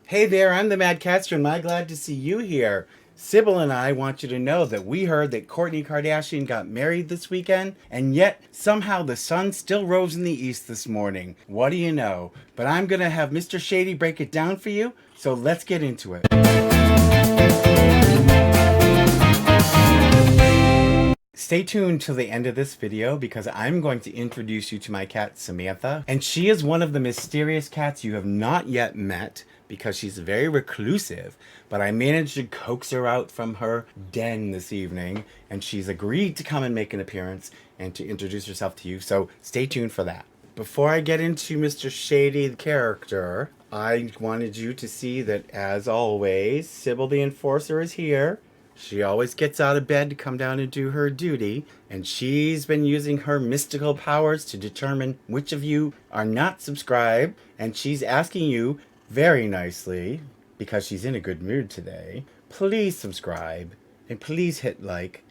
Hey there, I'm the MadCatster, and I'm glad to see you here. Sybil and I want you to know that we heard that Kourtney Kardashian got married this weekend, and yet somehow the sun still rose in the east this morning. What do you know? But I'm going to have Mr. Shady break it down for you, so let's get into it. Stay tuned till the end of this video because I'm going to introduce you to my cat Samantha, and she is one of the mysterious cats you have not yet met because she's very reclusive, but I managed to coax her out from her den this evening, and she's agreed to come and make an appearance and to introduce herself to you, so stay tuned for that. Before I get into Mr. Shady the character, I wanted you to see that, as always, Sybil the Enforcer is here. She always gets out of bed to come down and do her duty, and she's been using her mystical powers to determine which of you are not subscribed, and she's asking you very nicely, because she's in a good mood today, please subscribe, and please hit like,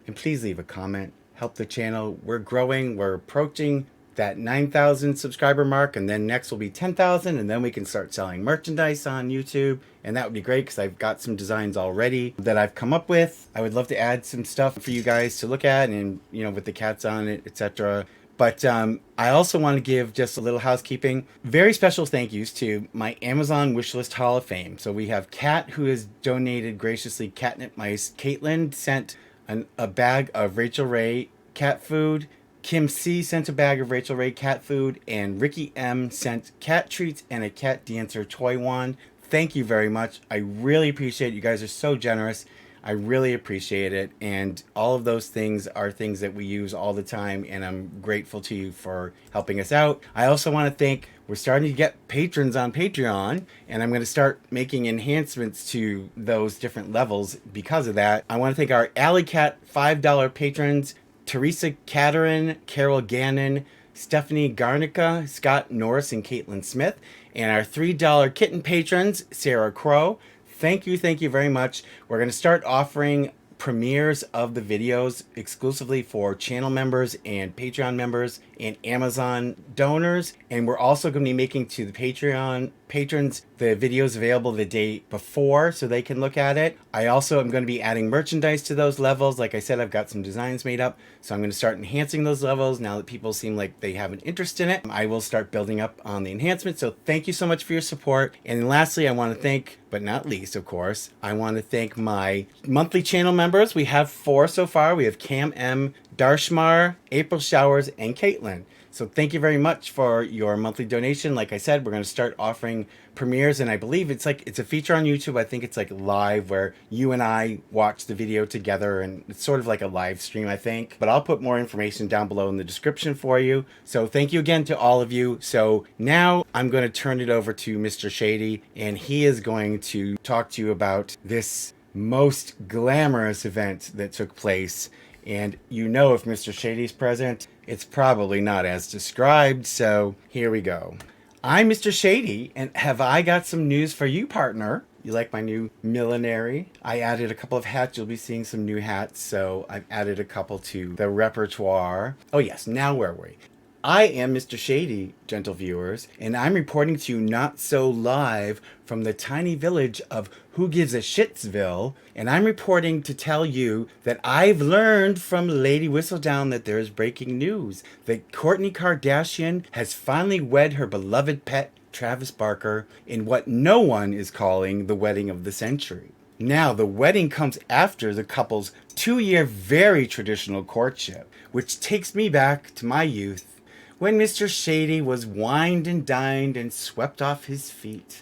and please leave a comment. Help the channel. We're growing. We're approaching that 9,000 subscriber mark, and then next will be 10,000, and then we can start selling merchandise on YouTube, and that would be great because I've got some designs already that I've come up with. I would love to add some stuff for you guys to look at, and you know, with the cats on it, etc. But I also want to give just a little housekeeping. Very special thank yous to my Amazon Wishlist Hall of Fame. So we have Kat, who has donated graciously catnip mice. Caitlin sent a bag of Rachel Ray cat food. Kim C sent a bag of Rachel Ray cat food. And Ricky M sent cat treats and a cat dancer toy wand. Thank you very much. I really appreciate it. You guys are so generous. I really appreciate it, and all of those things are things that we use all the time, and I'm grateful to you for helping us out. I also want to thank, we're starting to get patrons on Patreon, and I'm going to start making enhancements to those different levels because of that. I want to thank our Alley Cat $5 patrons, Teresa Catterin, Carol Gannon, Stephanie Garnica, Scott Norris, and Caitlin Smith, and our $3 kitten patrons, Sarah Crow. Thank you very much. We're going to start offering premieres of the videos exclusively for channel members and Patreon members and Amazon donors. And we're also going to be making to the Patreon patrons the videos available the day before so they can look at it. I also am going to be adding merchandise to those levels. Like I said, I've got some designs made up, so I'm going to start enhancing those levels now that people seem like they have an interest in it. I will start building up on the enhancements. So thank you so much for your support. And lastly, I want to thank, but not least, of course, I want to thank my monthly channel members. We have 4 so far. We have Cam M, Darshmar, April Showers, and Caitlin. So thank you very much for your monthly donation. Like I said, we're going to start offering premieres, and I believe it's a feature on YouTube. I think it's like live where you and I watch the video together, and it's sort of like a live stream, I think. But I'll put more information down below in the description for you. So thank you again to all of you. So now I'm going to turn it over to Mr. Shady, and he is going to talk to you about this most glamorous event that took place. And you know, if Mr. Shady's present, it's probably not as described, so here we go. I'm Mr. Shady, and have I got some news for you, partner? You like my new millinery? I added a couple of hats. You'll be seeing some new hats, so I've added a couple to the repertoire. Oh yes, now where were we? I am Mr. Shady, gentle viewers, and I'm reporting to you not so live from the tiny village of Who Gives a Shitsville, and I'm reporting to tell you that I've learned from Lady Whistledown that there is breaking news, that Kourtney Kardashian has finally wed her beloved pet, Travis Barker, in what no one is calling the wedding of the century. Now, the wedding comes after the couple's 2-year very traditional courtship, which takes me back to my youth, when Mr. Shady was wined and dined and swept off his feet.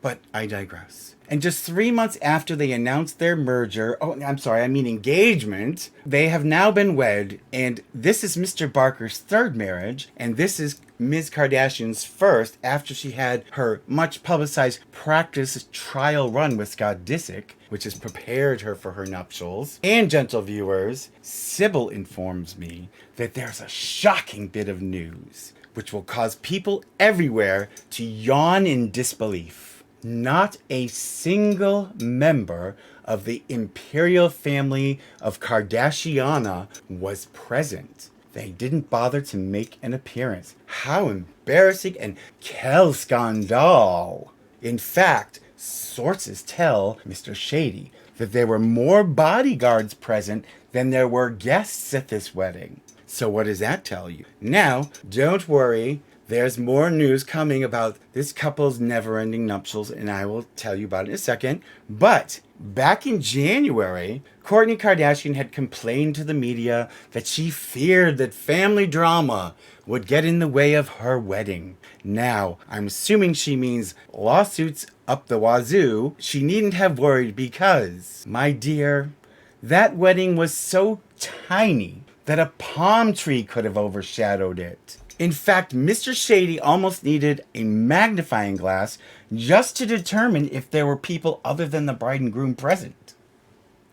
But I digress. And just 3 months after they announced their merger, engagement, they have now been wed, and this is Mr. Barker's 3rd marriage, and this is Ms. Kardashian's 1st after she had her much publicized practice trial run with Scott Disick, which has prepared her for her nuptials. And gentle viewers, Sybil informs me that there's a shocking bit of news, which will cause people everywhere to yawn in disbelief. Not a single member of the imperial family of Kardashiana was present. They didn't bother to make an appearance. How embarrassing, and quel scandale! In fact, sources tell Mr. Shady that there were more bodyguards present than there were guests at this wedding. So what does that tell you? Now, don't worry. There's more news coming about this couple's never-ending nuptials, and I will tell you about it in a second. But back in January, Kourtney Kardashian had complained to the media that she feared that family drama would get in the way of her wedding. Now, I'm assuming she means lawsuits up the wazoo. She needn't have worried because, my dear, that wedding was so tiny that a palm tree could have overshadowed it. In fact, Mr. Shady almost needed a magnifying glass just to determine if there were people other than the bride and groom present.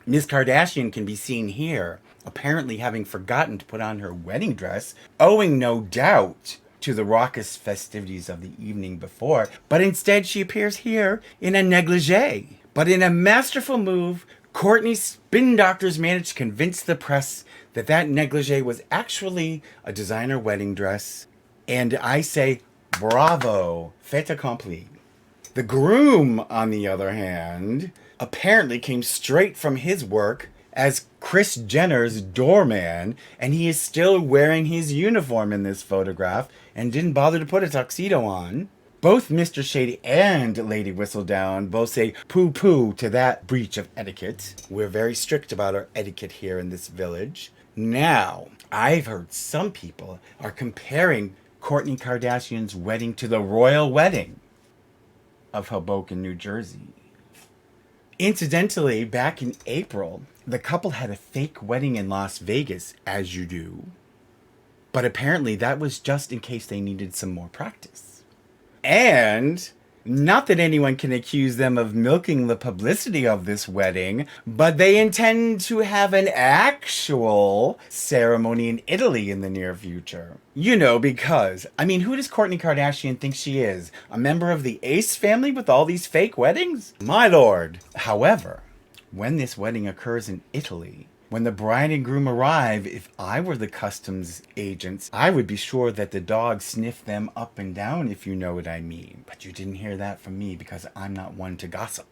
Ms. Kardashian can be seen here, apparently having forgotten to put on her wedding dress, owing no doubt to the raucous festivities of the evening before, but instead she appears here in a negligee. But in a masterful move, Kourtney's spin doctors managed to convince the press that that negligee was actually a designer wedding dress. And I say, bravo, fait accompli. The groom, on the other hand, apparently came straight from his work as Kris Jenner's doorman, and he is still wearing his uniform in this photograph and didn't bother to put a tuxedo on. Both Mr. Shady and Lady Whistledown both say poo-poo to that breach of etiquette. We're very strict about our etiquette here in this village. Now, I've heard some people are comparing Kourtney Kardashian's wedding to the royal wedding of Hoboken, New Jersey. Incidentally, back in April, the couple had a fake wedding in Las Vegas, as you do. But apparently that was just in case they needed some more practice. And not that anyone can accuse them of milking the publicity of this wedding, but they intend to have an actual ceremony in Italy in the near future. You know, because, I mean, who does Kourtney Kardashian think she is? A member of the Ace family with all these fake weddings? My lord. However, when this wedding occurs in Italy, when the bride and groom arrive, if I were the customs agents, I would be sure that the dogs sniff them up and down, if you know what I mean. But you didn't hear that from me because I'm not one to gossip.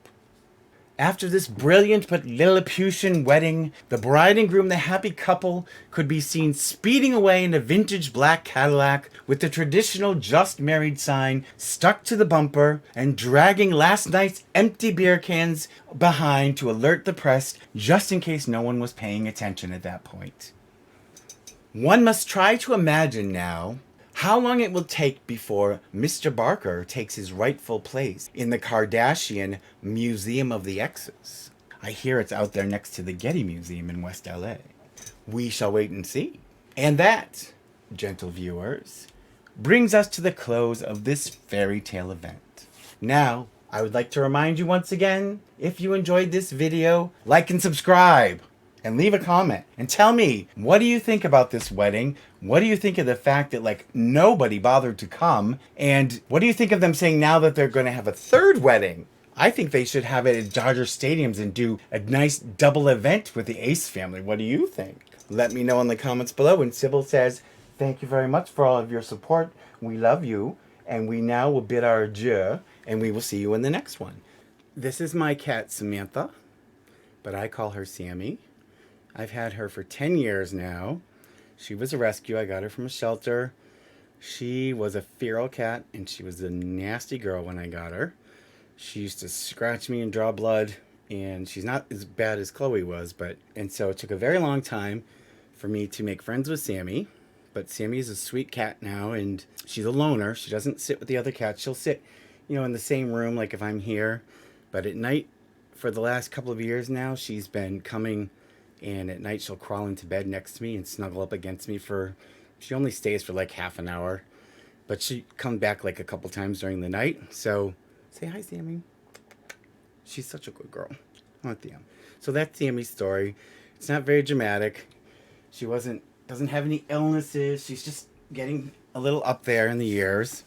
After this brilliant but Lilliputian wedding, the bride and groom, the happy couple, could be seen speeding away in a vintage black Cadillac with the traditional just married sign stuck to the bumper and dragging last night's empty beer cans behind to alert the press just in case no one was paying attention at that point. One must try to imagine now how long it will take before Mr. Barker takes his rightful place in the Kardashian Museum of the Exes. I hear it's out there next to the Getty Museum in West LA. We shall wait and see. And that, gentle viewers, brings us to the close of this fairy tale event. Now, I would like to remind you once again, if you enjoyed this video, like and subscribe. And leave a comment and tell me, what do you think about this wedding? What do you think of the fact that nobody bothered to come? And what do you think of them saying now that they're going to have a third wedding? I think they should have it at Dodger Stadiums and do a nice double event with the Ace family. What do you think? Let me know in the comments below. And Sybil says, thank you very much for all of your support. We love you. And we now will bid our adieu. And we will see you in the next one. This is my cat, Samantha. But I call her Sammy. I've had her for 10 years now. She was a rescue. I got her from a shelter. She was a feral cat, and she was a nasty girl when I got her. She used to scratch me and draw blood, and she's not as bad as Chloe was, and so it took a very long time for me to make friends with Sammy. But Sammy is a sweet cat now, and she's a loner. She doesn't sit with the other cats. She'll sit, in the same room, like if I'm here. But at night, for the last couple of years now, she's been coming. And at night she'll crawl into bed next to me and snuggle up against me she only stays for half an hour. But she comes back a couple times during the night. So, say hi, Sammy. She's such a good girl. So that's Sammy's story. It's not very dramatic. She doesn't have any illnesses. She's just getting a little up there in the years.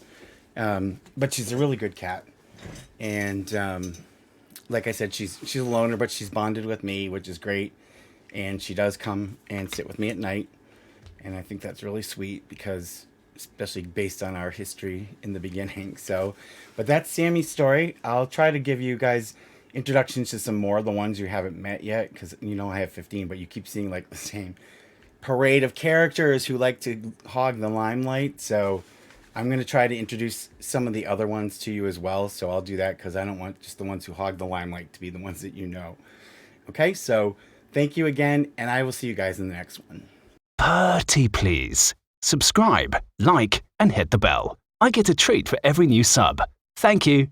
But she's a really good cat. And, like I said, she's a loner, but she's bonded with me, which is great. And she does come and sit with me at night. And I think that's really sweet because especially based on our history in the beginning. So, but that's Sammy's story. I'll try to give you guys introductions to some more of the ones you haven't met yet, because you know I have 15, but you keep seeing like the same parade of characters who like to hog the limelight. So I'm going to try to introduce some of the other ones to you as well. So I'll do that because I don't want just the ones who hog the limelight to be the ones that you know. Okay, so thank you again, and I will see you guys in the next one. Pretty please. Subscribe, like, and hit the bell. I get a treat for every new sub. Thank you.